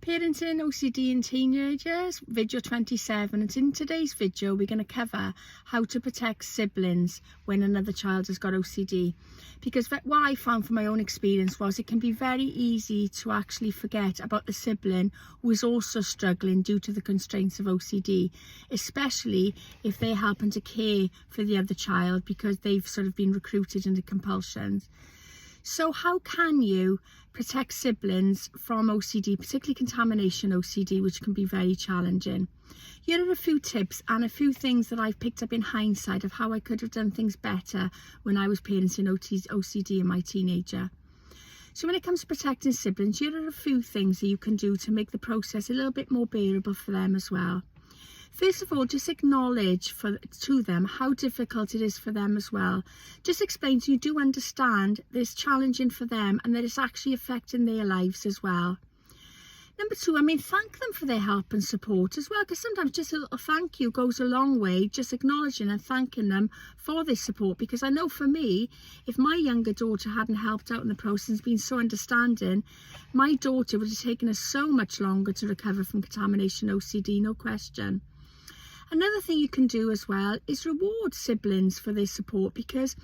Parenting OCD in teenagers, video 27, and in today's video we're going to cover how to protect siblings when another child has got OCD, because what I found from my own experience was it can be very easy to actually forget about the sibling who is also struggling due to the constraints of OCD, especially if they're helping to care for the other child because they've sort of been recruited into compulsions. So how can you protect siblings from OCD, particularly contamination OCD, which can be very challenging? Here are a few tips and a few things that I've picked up in hindsight of how I could have done things better when I was parenting OCD in my teenager. So when it comes to protecting siblings, here are a few things that you can do to make the process a little bit more bearable for them as well. First of all, just acknowledge to them how difficult it is for them as well. Just explain you do understand that it's challenging for them and that it's actually affecting their lives as well. Number two, thank them for their help and support as well, because sometimes just a little thank you goes a long way, just acknowledging and thanking them for their support. Because I know for me, if my younger daughter hadn't helped out in the process and been so understanding, my daughter would have taken us so much longer to recover from contamination OCD, no question. Another thing you can do as well is reward siblings for their support, because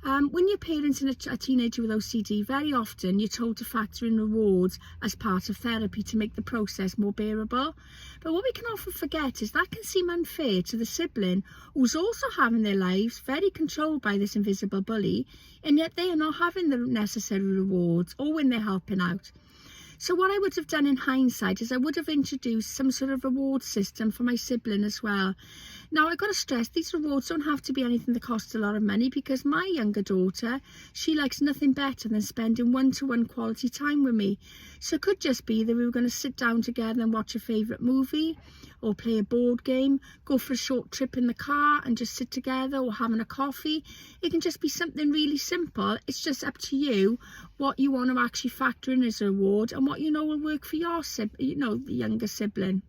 when you're parenting a teenager with OCD, very often you're told to factor in rewards as part of therapy to make the process more bearable. But what we can often forget is that can seem unfair to the sibling who's also having their lives very controlled by this invisible bully, and yet they are not having the necessary rewards or when they're helping out. So what I would have done in hindsight is I would have introduced some sort of reward system for my sibling as well. Now, I've got to stress, these rewards don't have to be anything that costs a lot of money, because my younger daughter, she likes nothing better than spending one-to-one quality time with me. So it could just be that we were going to sit down together and watch a favourite movie, or play a board game, go for a short trip in the car and just sit together, or having a coffee. It can just be something really simple. It's just up to you what you want to actually factor in as a reward and what you know will work for your the younger sibling.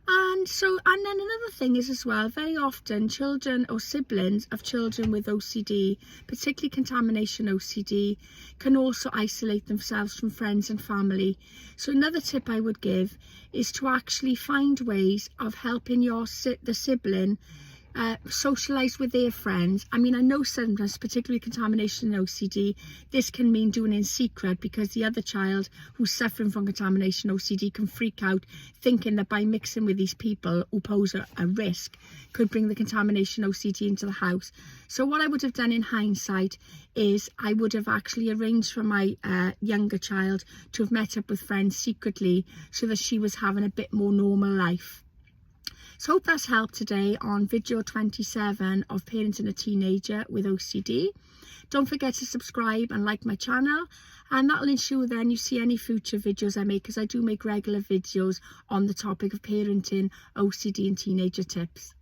And then another thing is as well, very often children or siblings of children with OCD, particularly contamination OCD, can also isolate themselves from friends and family. So another tip I would give is to actually find ways of helping the sibling socialise with their friends. I know sometimes, particularly contamination and OCD, this can mean doing it in secret, because the other child who's suffering from contamination OCD can freak out, thinking that by mixing with these people who pose a risk could bring the contamination OCD into the house. So what I would have done in hindsight is I would have actually arranged for my younger child to have met up with friends secretly, so that she was having a bit more normal life. So hope that's helped today on video 27 of parenting a teenager with OCD. Don't forget to subscribe and like my channel, and that'll ensure then you see any future videos I make, because I do make regular videos on the topic of parenting OCD and teenager tips.